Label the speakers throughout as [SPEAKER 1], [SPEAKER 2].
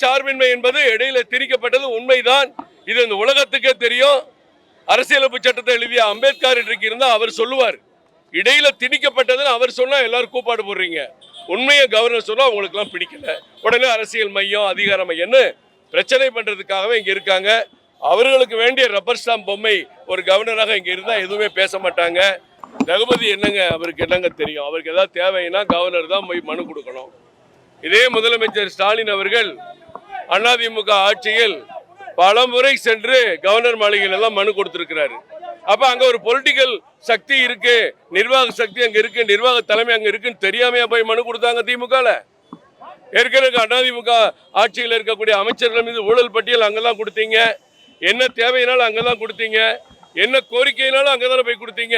[SPEAKER 1] மதச்சார்பின்மை என்பது இடையில திணிக்கப்பட்டது உண்மைதான். இது இந்த உலகத்துக்கே தெரியும். அரசியலமைப்பு சட்டத்தை எழுதிய அம்பேத்கர் இன்றைக்கு இருந்தா அவர் சொல்லுவார். இடையில திணிக்கப்பட்டதுன்னு அவர் சொன்னா எல்லாரும் கூப்பாடு போடுறீங்க. உண்மையை கவர்னர் சொன்னா உங்களுக்கு எல்லாம் பிடிக்கல. உடனே அரசியல் மையம், அதிகார மையம்னு பிரச்சனை பண்றதுக்காகவே இங்க இருக்காங்க. அவர்களுக்கு வேண்டிய ரப்பர் ஸ்டாம்ப் பொம்மை ஒரு கவர்னராக இங்க இருந்தா எதுவுமே பேச மாட்டாங்க. ரகுபதி என்னங்க, அவருக்கு என்னங்க தெரியும்? அவருக்கு ஏதாவது தேவைன்னா கவர்னர் தான் போய் மனு கொடுக்கணும். இதே முதலமைச்சர் ஸ்டாலின் அவர்கள் அதிமுக ஆட்சியில் பல முறை சென்று கவர்னர் மாளிகையில் எல்லாம் மனு கொடுத்திருக்கிறாரு. அப்ப அங்க ஒரு பொலிட்டிக்கல் சக்தி இருக்கு, நிர்வாக சக்தி அங்க இருக்கு, நிர்வாக தலைமை அங்க இருக்குன்னு தெரியாமையா போய் மனு கொடுத்தாங்க திமுக? ஏற்கனவே அதிமுக ஆட்சியில் இருக்கக்கூடிய அமைச்சர்கள் மீது ஊழல் பட்டியல் அங்கதான் கொடுத்தீங்க. என்ன தேவையினாலும் அங்கதான் கொடுத்தீங்க, என்ன கோரிக்கையினாலும் அங்கதானே போய் கொடுத்தீங்க.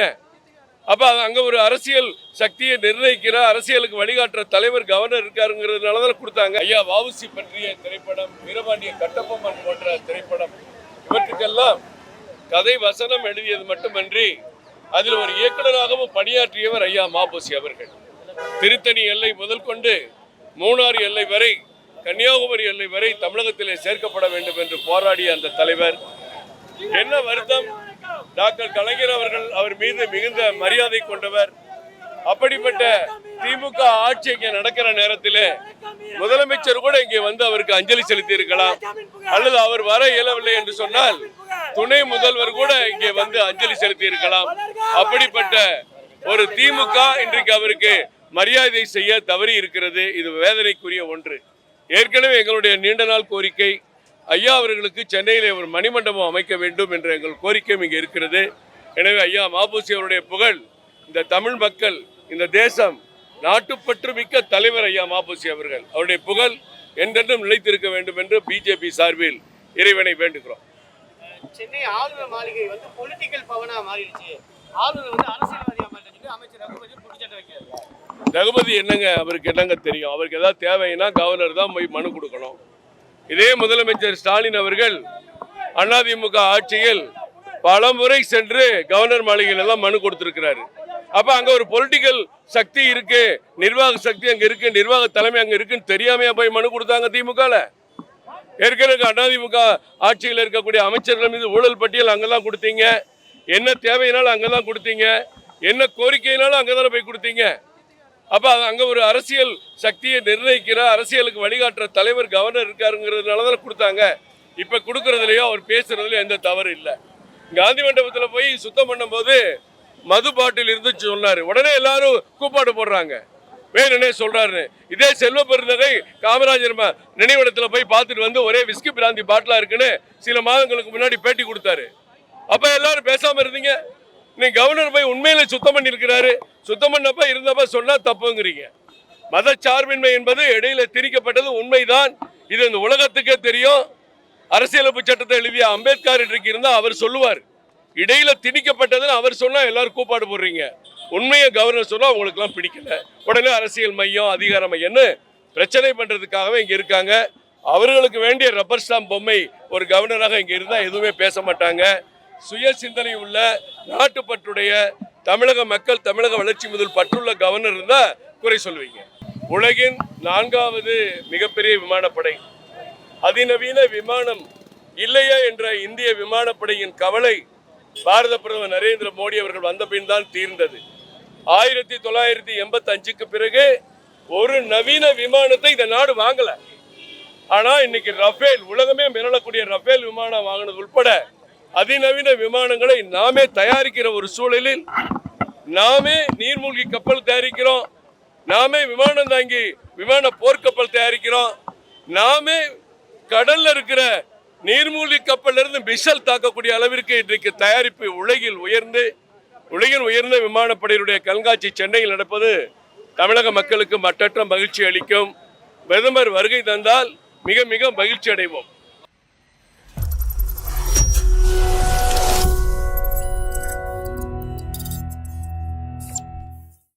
[SPEAKER 1] அப்ப அங்க ஒரு அரசியல் சக்தியை நிர்ணயிக்கிற, அரசியலுக்கு வழிகாட்டுற தலைவர் கவர்னர் இருக்காருங்கிறதுனாலதான் கொடுத்தாங்க. ஐயா வஉசி பற்றிய திரைப்படம், வீரபாண்டிய கட்டபொம்மன் போன்ற திரைப்படம், இவற்றுக்கெல்லாம் கதை வசனம் எழுதியது மட்டுமன்றி அதில் ஒரு இயக்குநராகவும் பணியாற்றியவர் ஐயா மாபோசி அவர்கள். திருத்தணி எல்லை முதல் கொண்டு மூணாறு எல்லை வரை, கன்னியாகுமரி எல்லை வரை தமிழகத்திலே சேர்க்கப்பட வேண்டும் என்று போராடிய அந்த தலைவர். என்ன வருத்தம், டாக்டர் கலைஞர் அவர்கள் அவர் மீது மிகுந்த மரியாதை கொண்டவர். அப்படிப்பட்ட திமுக ஆட்சி இங்கே நடக்கிற நேரத்தில் முதலமைச்சர் கூட இங்கே வந்து அவருக்கு அஞ்சலி செலுத்தி இருக்கலாம். அல்லது அவர் வர இயலவில்லை என்று சொன்னால் துணை முதல்வர் கூட இங்கே வந்து அஞ்சலி செலுத்தி இருக்கலாம். அப்படிப்பட்ட ஒரு திமுக இன்றைக்கு அவருக்கு மரியாதை செய்ய தவறி இருக்கிறது. இது வேதனைக்குரிய ஒன்று. ஏற்கனவே எங்களுடைய நீண்ட நாள் கோரிக்கை, ஐயா அவர்களுக்கு சென்னையிலே ஒரு மணிமண்டபம் அமைக்க வேண்டும் என்ற எங்கள் கோரிக்கையும் இங்கே இருக்கிறது. எனவே ஐயா மாபோசி அவருடைய புகழ், இந்த தமிழ் மக்கள், இந்த தேசம், நாட்டுப்பற்று மிக்க தலைவர் ஐயா மாபோசி அவர்கள், அவருடைய புகழ் என்றென்றும் நிலைத்திருக்க வேண்டும் என்று பிஜேபி சார்பில் இறைவனை வேண்டுகிறோம்.
[SPEAKER 2] சென்னை ஆளுநர் மாளிகை வந்து பொலிட்டிக்கல் பவனா மாறிடுச்சு. ஆளுநர் வந்து அரசியல்வாதியா மாறிடுச்சு. அமைச்சர் ரகுபதி குற்றச்சாட்டு வைக்கிறார்.
[SPEAKER 1] ரகுபதி என்னங்க, அவருக்கு என்னங்க தெரியும்? அவருக்கு ஏதாவது தேவைன்னா கவர்னர் தான் போய் மனு கொடுக்கணும். இதே முதலமைச்சர் ஸ்டாலின் அவர்கள் அதிமுக ஆட்சியில் பல முறை சென்று கவர்னர் மாளிகையில் எல்லாம் மனு கொடுத்திருக்கிறாரு. அப்ப அங்க ஒரு பொலிட்டிக்கல் சக்தி இருக்கு, நிர்வாக சக்தி அங்க இருக்கு, நிர்வாக தலைமை அங்க இருக்குன்னு தெரியாமையா போய் மனு கொடுத்தாங்க திமுக? ஏற்கனவே அதிமுக ஆட்சியில் இருக்கக்கூடிய அமைச்சர்கள் மீது ஊழல் பட்டியல் அங்கதான் கொடுத்தீங்க. என்ன தேவையினாலும் அங்கதான் கொடுத்தீங்க, என்ன கோரிக்கையினாலும் அங்கதானே போய் கொடுத்தீங்க. அப்ப அங்க ஒரு அரசியல் சக்தியை நிர்ணயிக்கிற, அரசியலுக்கு வழிகாட்டுற தலைவர் கவர்னர் இருக்காருங்கிறதுனாலதான் கொடுத்தாங்க. இப்ப கொடுக்கறதுலயோ அவர் பேசுறதுலயோ எந்த தவறு இல்லை. காந்தி மண்டபத்தில் போய் சுத்தம் பண்ணும் போது மது பாட்டில் இருந்து சொன்னாரு, உடனே எல்லாரும் கூப்பாடு போடுறாங்க, வேணுனே சொல்றாரு. இதே செல்வ பெருந்தகை காமராஜர் நினைவிடத்துல போய் பார்த்துட்டு வந்து ஒரே விஸ்கி பிராந்தி பாட்டிலா இருக்குன்னு சில மாதங்களுக்கு முன்னாடி பேட்டி கொடுத்தாரு. அப்ப எல்லாரும் பேசாம இருந்தீங்க. நீ கவர்னர் போய் உண்மையில சுத்தம் பண்ணிருக்கிறாரு, சுத்தம் பண்ணப்ப இருந்தப்ப சொன்னா தப்புங்கிறீங்க. மதச்சார்பின்மை என்பது இடையில திணிக்கப்பட்டது உண்மைதான். இது இந்த உலகத்துக்கே தெரியும். அரசியலமைப்பு சட்டத்தை எழுதிய அம்பேத்கர் இன்றைக்கு இருந்தா அவர் சொல்லுவார். இடையில திணிக்கப்பட்டதுன்னு அவர் சொன்னா எல்லாரும் கூப்பாடு போடுறீங்க. உண்மையை கவர்னர் சொன்னா உங்களுக்கு எல்லாம் பிடிக்கல. உடனே அரசியல் மையம், அதிகார மையம்னு பிரச்சனை பண்றதுக்காகவே இங்க இருக்காங்க. அவர்களுக்கு வேண்டிய ரப்பர் ஸ்டாம்ப் பொம்மை ஒரு கவர்னராக இங்க இருந்தா எதுவுமே பேச மாட்டாங்க. சுய சிந்தனை உள்ள, நாட்டுப்பற்றுடைய, தமிழக மக்கள், தமிழக வளர்ச்சி முதல் பற்றுள்ள கவர்னர் இருந்தா குறை சொல்வீங்க. உலகின் 4வது மிகப்பெரிய விமானப்படை, அதிநவீன விமானம் இல்லையா என்ற இந்திய விமானப்படையின் கவலை பாரத பிரதமர் நரேந்திர மோடி அவர்கள் வந்த பின் தான் தீர்ந்தது. 1985க்கு பிறகு ஒரு நவீன விமானத்தை இந்த நாடு வாங்கல. ஆனா இன்னைக்கு ரஃபேல், உலகமே மிரளக்கூடிய ரஃபேல் விமானம் வாங்கினது உட்பட அதிநவீன விமானங்களை நாமே தயாரிக்கிற ஒரு சூழலில், நாமே நீர்மூழ்கி கப்பல் தயாரிக்கிறோம், நாமே விமானம் தாங்கி விமான போர்க்கப்பல் தயாரிக்கிறோம், நாமே கடல்ல இருக்கிற நீர்மூழ்கி கப்பல் இருந்து மிசல் தாக்கக்கூடிய அளவிற்கு இன்றைக்கு தயாரிப்பு உலகில் உயர்ந்த விமானப்படையினுடைய கண்காட்சி சென்னையில் நடப்பது தமிழக மக்களுக்கு மற்றற்ற மகிழ்ச்சி அளிக்கும். பிரதமர் வருகை தந்தால் மிக மிக மகிழ்ச்சி அடைவோம்.